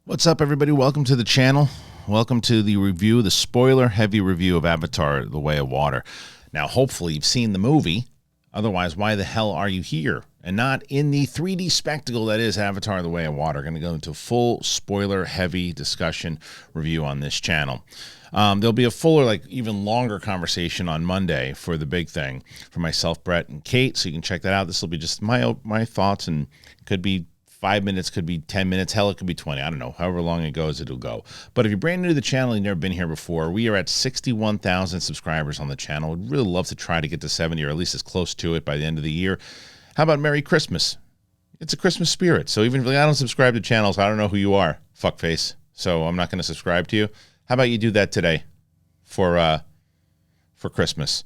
What's up, everybody? Welcome to the channel. Welcome to the review, the spoiler-heavy review of Avatar: The Way of Water. Now, hopefully you've seen the movie. Otherwise, why the hell are you here and not in the 3D spectacle that is Avatar: The Way of Water? Going to go into full spoiler-heavy discussion review on this channel. There'll be a fuller, even longer conversation on Monday for the big thing for myself, Brett, and Kate, so you can check that out. This will be just my thoughts, and it could be 5 minutes, could be 10 minutes, hell, it could be 20. I don't know. However long it goes, it'll go. But if you're brand new to the channel and you've never been here before, we are at 61,000 subscribers on the channel. We'd really love to try to get to 70 or at least as close to it by the end of the year. How about Merry Christmas? It's a Christmas spirit. So even if I don't subscribe to channels, I don't know who you are, fuckface. So I'm not going to subscribe to you. How about you do that today for Christmas?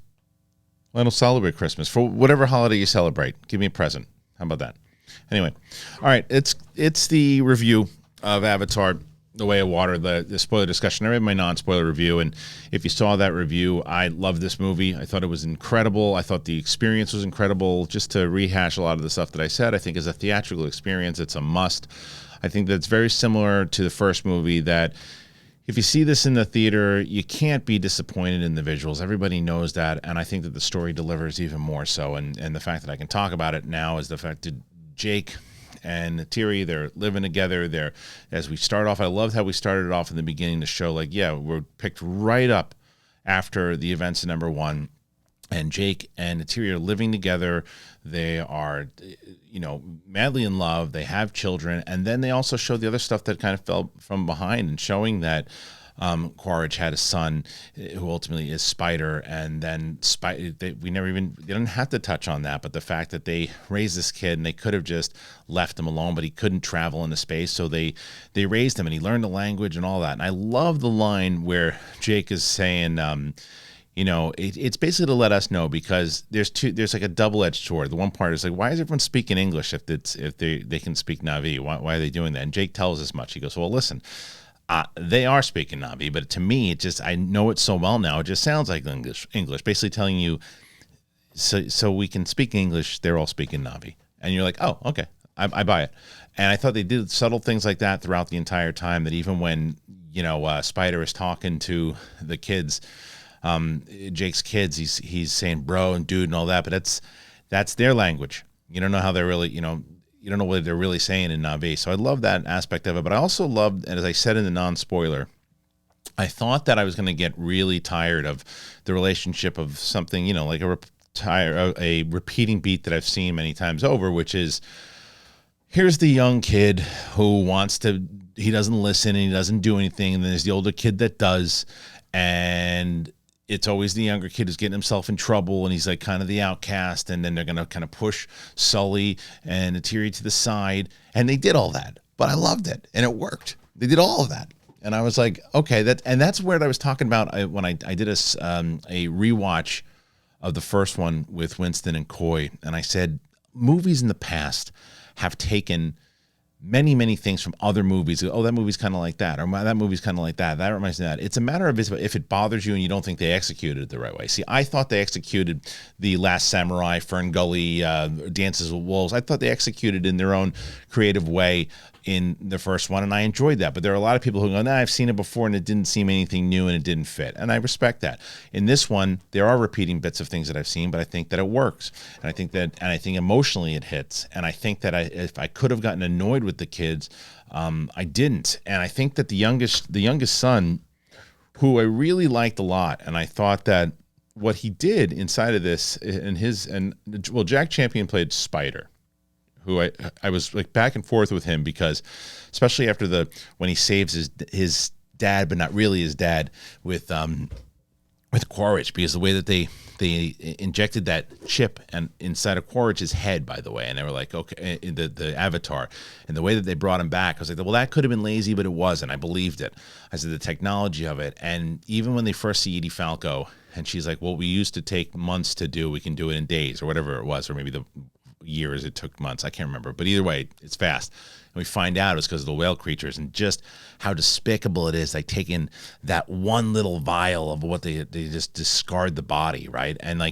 Well, I don't celebrate Christmas. For whatever holiday you celebrate, give me a present. How about that? Anyway, all right, it's the review of Avatar: The Way of Water, the spoiler discussion. I read my non-spoiler review, and if you saw that review, I loved this movie. I thought it was incredible. I thought the experience was incredible. Just to rehash a lot of the stuff that I said, I think as a theatrical experience, it's a must. I think that's very similar to the first movie, that if you see this in the theater, you can't be disappointed in the visuals. Everybody knows that, and I think that the story delivers even more so. And the fact that I can talk about it now is the fact that Jake and Neytiri, they're living together. As we start off, I loved how we started off in the beginning to show, we're picked right up after the events of number one, and Jake and Neytiri are living together. They are, madly in love. They have children, and then they also show the other stuff that kind of fell from behind, and showing that Quaritch had a son who ultimately is Spider, and then they didn't have to touch on that, but the fact that they raised this kid and they could have just left him alone, but he couldn't travel into space, so they raised him and he learned the language and all that. And I love the line where Jake is saying, it's basically to let us know, because there's like a double-edged sword. The one part is why is everyone speaking English if they can speak Na'vi? Why are they doing that? And Jake tells us much. He goes, well, listen. They are speaking Na'vi, but to me, I know it so well now. It just sounds like English, basically telling you, so we can speak English. They're all speaking Na'vi, and you're like, oh, okay, I buy it. And I thought they did subtle things like that throughout the entire time. That even when Spider is talking to the kids, Jake's kids, he's saying bro and dude and all that, but that's their language. You don't know how they're really, you don't know what they're really saying in Na'vi. So I love that aspect of it. But I also loved, and as I said in the non-spoiler, I thought that I was going to get really tired of the relationship of something, like a repeating beat that I've seen many times over, which is, here's the young kid who he doesn't listen and he doesn't do anything. And then there's the older kid that does. And it's always the younger kid who's getting himself in trouble, and he's like kind of the outcast, and then they're going to kind of push Sully and Neytiri to the side. And they did all that, but I loved it, and it worked. They did all of that. And I was like, okay, that's where I was talking about when I did a rewatch of the first one with Winston and Coy, and I said, movies in the past have taken many, many things from other movies. Oh, that movie's kind of like that, or that movie's kind of like that. That reminds me of that. It's a matter of if it bothers you and you don't think they executed it the right way. See, I thought they executed The Last Samurai, Fern Gully, Dances with Wolves. I thought they executed in their own creative way in the first one, and I enjoyed that. But there are a lot of people who go, nah, I've seen it before, and it didn't seem anything new, and it didn't fit. And I respect that. In this one, there are repeating bits of things that I've seen, but I think that it works. And I think emotionally it hits. And I think that if I could have gotten annoyed with the kids, I didn't. And I think that the youngest son, who I really liked a lot, and I thought that what he did inside of this, Jack Champion played Spider, who I was back and forth with him, because especially after when he saves his dad, but not really his dad, with Quaritch, because the way that they injected that chip and inside of Quaritch's head, by the way, and they were like, okay, in the Avatar, and the way that they brought him back, I was like, well, that could have been lazy, but it wasn't. I believed it. I said the technology of it, and even when they first see Edie Falco, and she's like, well, we used to take months to do, we can do it in days, or whatever it was, or maybe the years, it took months, I can't remember, but either way, it's fast. And we find out it's because of the whale creatures, and just how despicable it is. They take in that one little vial of what they just discard the body, right? And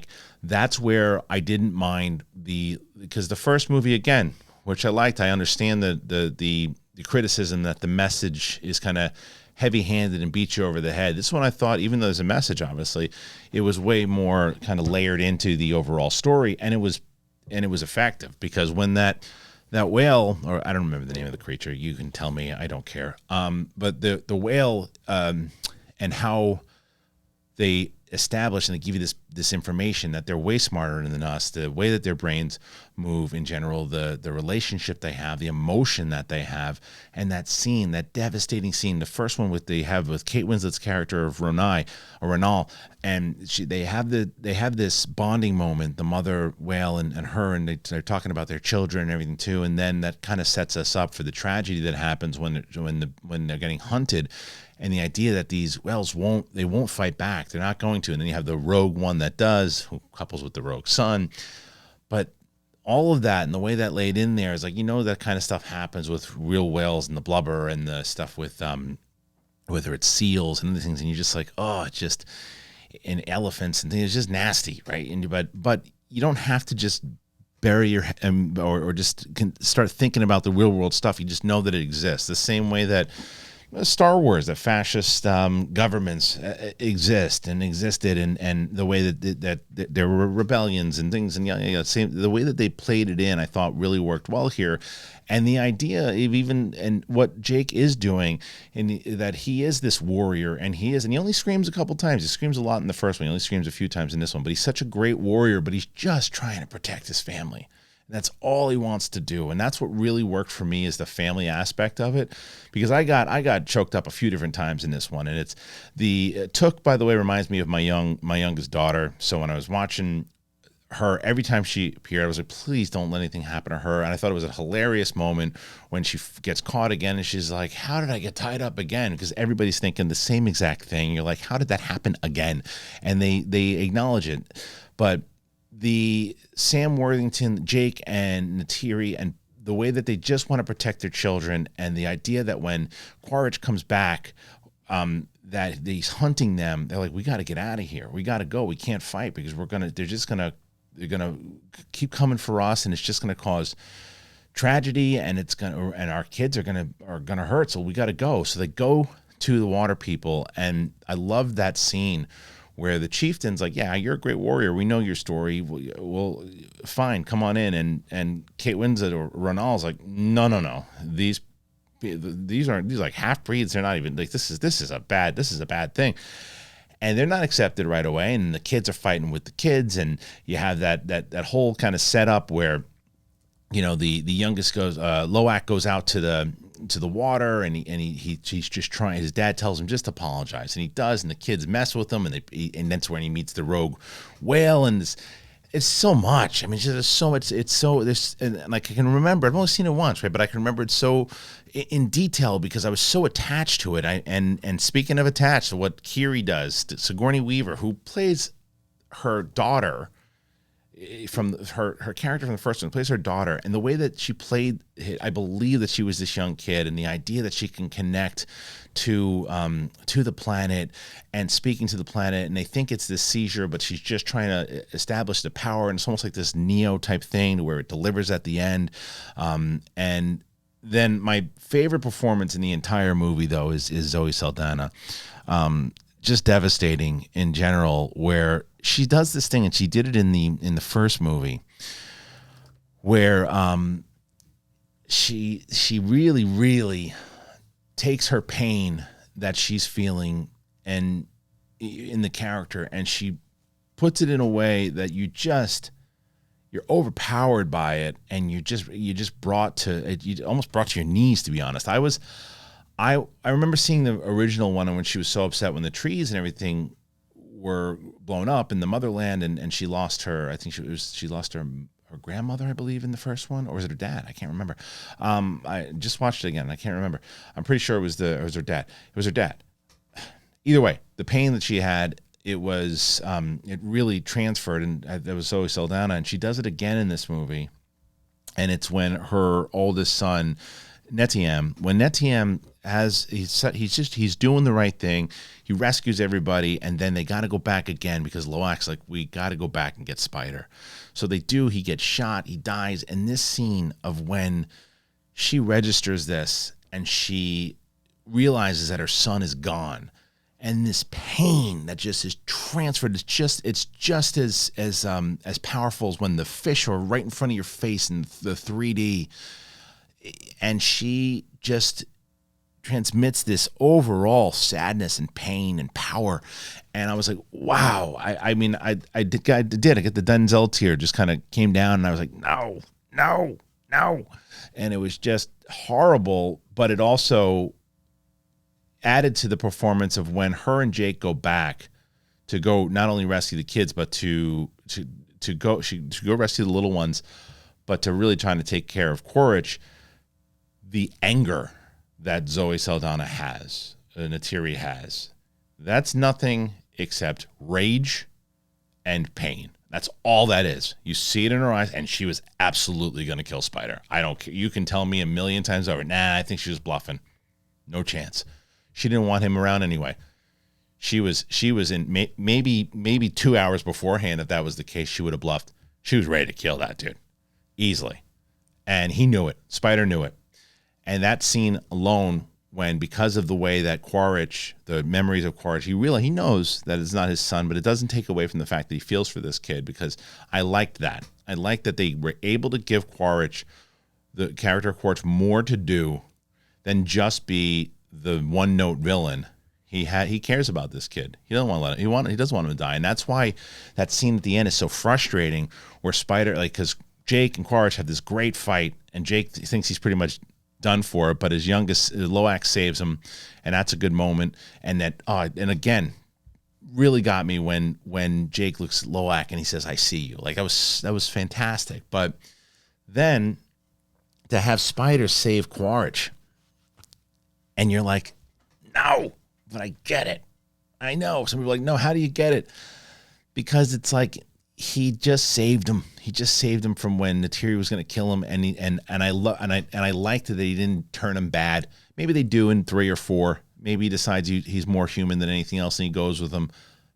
that's where I didn't mind because the first movie, again, which I liked, I understand the the criticism that the message is kind of heavy-handed and beats you over the head. This one I thought, even though there's a message, obviously, it was way more kind of layered into the overall story, and it was effective, because when that whale, or I don't remember the name of the creature, you can tell me, I don't care. But the whale, and how they establish and they give you this information that they're way smarter than us, the way that their brains move in general, the relationship they have, the emotion that they have, and that scene, that devastating scene, the first one they have with Kate Winslet's character of Ronal, and they have this bonding moment, the mother whale and her, and they're talking about their children and everything too, and then that kind of sets us up for the tragedy that happens when they're getting hunted. And the idea that these whales won't fight back. They're not going to. And then you have the rogue one that does, who couples with the rogue son. But all of that and the way that laid in there is like, that kind of stuff happens with real whales and the blubber and the stuff with whether it's seals and other things. And you're just like, and elephants and things. It's just nasty, right? But you don't have to just bury your or just start thinking about the real world stuff. You just know that it exists. The same way that Star Wars, that fascist governments exist and existed, and the way that there were rebellions and things, and the way that they played it in, I thought really worked well here. And the idea of and what Jake is doing, and that he is this warrior, and he only screams a couple times. He screams a lot in the first one. He only screams a few times in this one, but he's such a great warrior, but he's just trying to protect his family. That's all he wants to do. And that's what really worked for me, is the family aspect of it, because I got choked up a few different times in this one. And it's Took, by the way, reminds me of my youngest daughter. So when I was watching her, every time she appeared, I was like, please don't let anything happen to her. And I thought it was a hilarious moment when she gets caught again, and she's like, how did I get tied up again? Because everybody's thinking the same exact thing. You're like, how did that happen again? And they acknowledge it. But the Sam Worthington, Jake, and Neytiri, and the way that they just want to protect their children, and the idea that when Quaritch comes back, that he's hunting them, they're like, we got to get out of here. We got to go. We can't fight, because they're gonna keep coming for us, and it's just gonna cause tragedy, and and our kids are gonna hurt. So we got to go. So they go to the water people, and I love that scene where the chieftain's like, yeah, you're a great warrior. We know your story. Well, fine, come on in. And Kate Winslet or Ronal's like, no. These like half breeds. They're not even like, this is a bad thing. And they're not accepted right away. And the kids are fighting with the kids. And you have that whole kind of setup where, the youngest goes, Loak goes out to the water, and he's just trying. His dad tells him just apologize, and he does, and the kids mess with him, and that's when he meets the rogue whale, and it's so much. I mean, there's so much. It's so this, and like I can remember. I've only seen it once, right? But I can remember it so in detail because I was so attached to it. And speaking of attached, what Kiri does, Sigourney Weaver, who plays her daughter. From her character from the first one, plays her daughter, and the way that she played it, I believe that she was this young kid, and the idea that she can connect to the planet and speaking to the planet, and they think it's this seizure, but she's just trying to establish the power, and it's almost like this Neo type thing where it delivers at the end. And then my favorite performance in the entire movie, though, is Zoe Saldana. Just devastating in general, where she does this thing, and she did it in the first movie, where she really, really takes her pain that she's feeling and in the character, and she puts it in a way that you're overpowered by it, and you almost brought to your knees, to be honest. I remember seeing the original one, and when she was so upset when the trees and everything were blown up in the motherland, and she lost her, I think she lost her grandmother, I believe, in the first one, or was it her dad? I can't remember. I just watched it again. I can't remember. I'm pretty sure it was her dad. It was her dad. Either way, the pain that she had, it really transferred, and that was Zoe Saldana, and she does it again in this movie, and it's when her oldest son, Netiem, when Netiem he's doing the right thing, he rescues everybody, and then they got to go back again because Loak's like, we got to go back and get Spider. So they do. He gets shot, he dies, and this scene of when she registers this and she realizes that her son is gone, and this pain that just is transferred. It's just as powerful as when the fish are right in front of your face in the 3D, and she just transmits this overall sadness and pain and power. And I was like, wow. I get the Denzel tear just kind of came down, and I was like, no. And it was just horrible, but it also added to the performance of when her and Jake go back to go not only rescue the kids, but to go rescue the little ones, but to really trying to take care of Quaritch. The anger that Zoe Saldana has, Neytiri has, that's nothing except rage and pain. That's all that is. You see it in her eyes, and she was absolutely going to kill Spider. I don't care. You can tell me a million times over, nah, I think she was bluffing. No chance. She didn't want him around anyway. She was in maybe 2 hours beforehand. If that was the case, she would have bluffed. She was ready to kill that dude easily, and he knew it. Spider knew it. And that scene alone, when because of the way that Quaritch, the memories of Quaritch, he knows that it's not his son, but it doesn't take away from the fact that he feels for this kid, because I liked that. I liked that they were able to give Quaritch, the character of Quaritch, more to do than just be the one-note villain. He cares about this kid. He doesn't want to he doesn't want him to die, and that's why that scene at the end is so frustrating. Where Spider, because Jake and Quaritch have this great fight, and Jake thinks he's pretty much done for it, but his youngest Loak saves him, and that's a good moment. And that and again, really got me when Jake looks at Loak and he says, "I see you." Like that was fantastic. But then to have Spider save Quaritch, and you're like, no, but I get it. I know. Some people are like, no, how do you get it? Because it's like he just saved him. He just saved him from when Neytiri was going to kill him, and I liked that he didn't turn him bad. Maybe they do in 3 or 4. Maybe he decides he's more human than anything else, and he goes with him.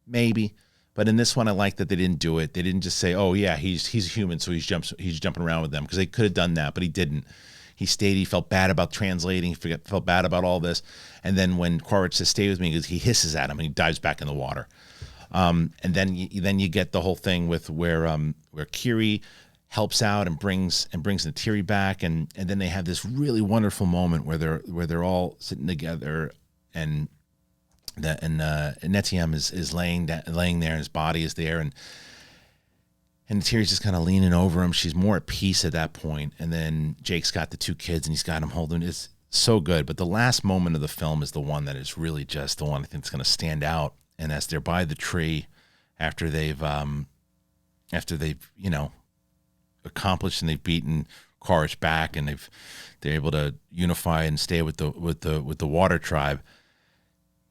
Maybe, but in this one, I like that they didn't do it. They didn't just say, "Oh yeah, he's human, so he's jumping around with them," because they could have done that, but he didn't. He stayed. He felt bad about translating. He felt bad about all this, and then when Quaritch says, "Stay with me," he hisses at him and he dives back in the water. And then you get the whole thing with where Kiri helps out and brings Neytiri back, and then they have this really wonderful moment where they're all sitting together, and Netiem is laying there, and his body is there, and Neytiri's just kind of leaning over him. She's more at peace at that point, and then Jake's got the 2 kids, and he's got them holding. It's so good, but the last moment of the film is the one that is really just the one I think is going to stand out. And as they're by the tree, after they've accomplished and they've beaten Quaritch back, and they're able to unify and stay with the Water Tribe.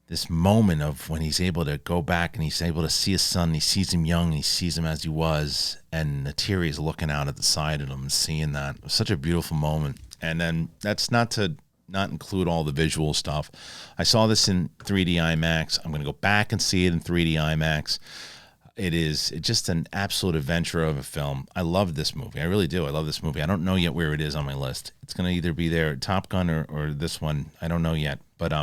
This moment of when he's able to go back and he's able to see his son, he sees him young, and he sees him as he was, and Neytiri is looking out at the side of him and seeing that. It was such a beautiful moment. And then that's not include all the visual stuff. I saw this in 3D IMAX. I'm going to go back and see it in 3D IMAX. It's just an absolute adventure of a film. I love this movie. I really do. I love this movie. I don't know yet where it is on my list. It's going to either be there, Top Gun or this one. I don't know yet. But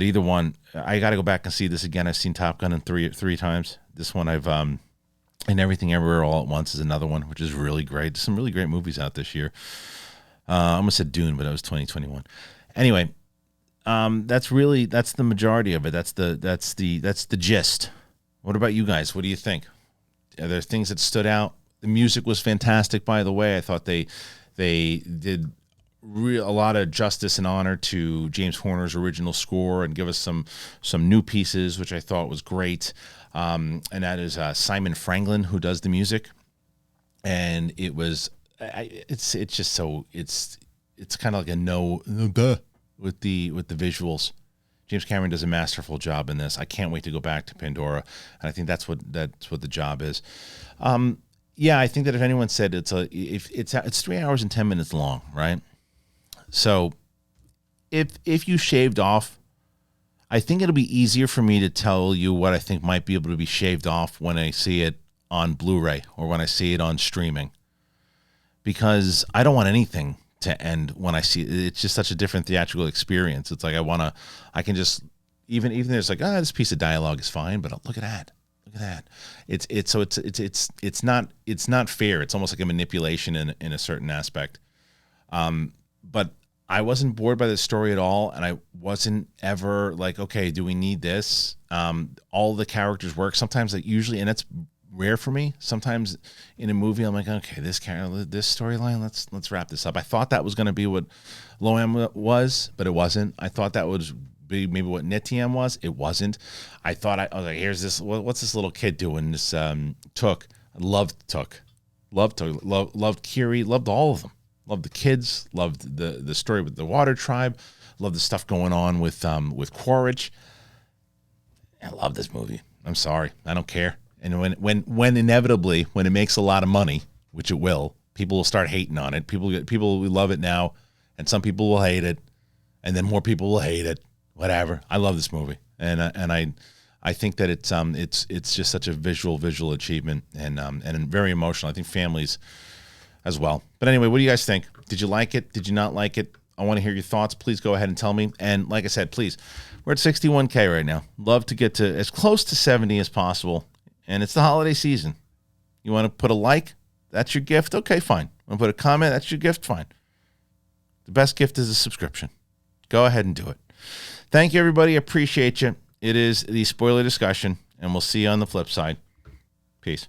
either one, I got to go back and see this again. I've seen Top Gun in three times. This one I've and Everything Everywhere All at Once is another one, which is really great. There's some really great movies out this year. I almost said Dune, but it was 2021. Anyway, that's the majority of it. That's the gist. What about you guys? What do you think? Are there things that stood out? The music was fantastic, by the way. I thought they did a lot of justice and honor to James Horner's original score and give us some new pieces, which I thought was great. And that is Simon Franklin who does the music, and it was. It's just so it's kind of like a no duh with the visuals. James Cameron does a masterful job in this. I can't wait to go back to Pandora, and I think that's what the job is. Yeah, I think that if anyone said it's 3 hours and 10 minutes long, right? So if you shaved off, I think it'll be easier for me to tell you what I think might be able to be shaved off when I see it on Blu-ray or when I see it on streaming. Because I don't want anything to end when I see it. It's just such a different theatrical experience. It's like I can just even there's like, this piece of dialogue is fine, but look at that. Look at that. It's not fair. It's almost like a manipulation in a certain aspect. But I wasn't bored by the story at all, and I wasn't ever like, okay, do we need this? All the characters work. Sometimes usually, and that's rare for me. Sometimes in a movie, I'm like, okay, this storyline, let's wrap this up. I thought that was going to be what Loam was, but it wasn't. I thought that would be maybe what Nitiem was. It wasn't. I was like, here's this. What's this little kid doing? This Took. I loved Took. Loved Kiri. Loved all of them. Loved the kids. Loved the story with the Water Tribe. Loved the stuff going on with Quaritch. I love this movie. I'm sorry. I don't care. And when inevitably, when it makes a lot of money, which it will, people will start hating on it. People will love it now, and some people will hate it, and then more people will hate it. Whatever. I love this movie, and I think that it's just such a visual achievement, and very emotional. I think families as well. But anyway, what do you guys think? Did you like it? Did you not like it? I want to hear your thoughts. Please go ahead and tell me. And like I said, please, we're at 61K right now. Love to get to as close to 70 as possible. And it's the holiday season. You want to put a like? That's your gift? Okay, fine. Want to put a comment? That's your gift? Fine. The best gift is a subscription. Go ahead and do it. Thank you, everybody. Appreciate you. It is the spoiler discussion, and we'll see you on the flip side. Peace.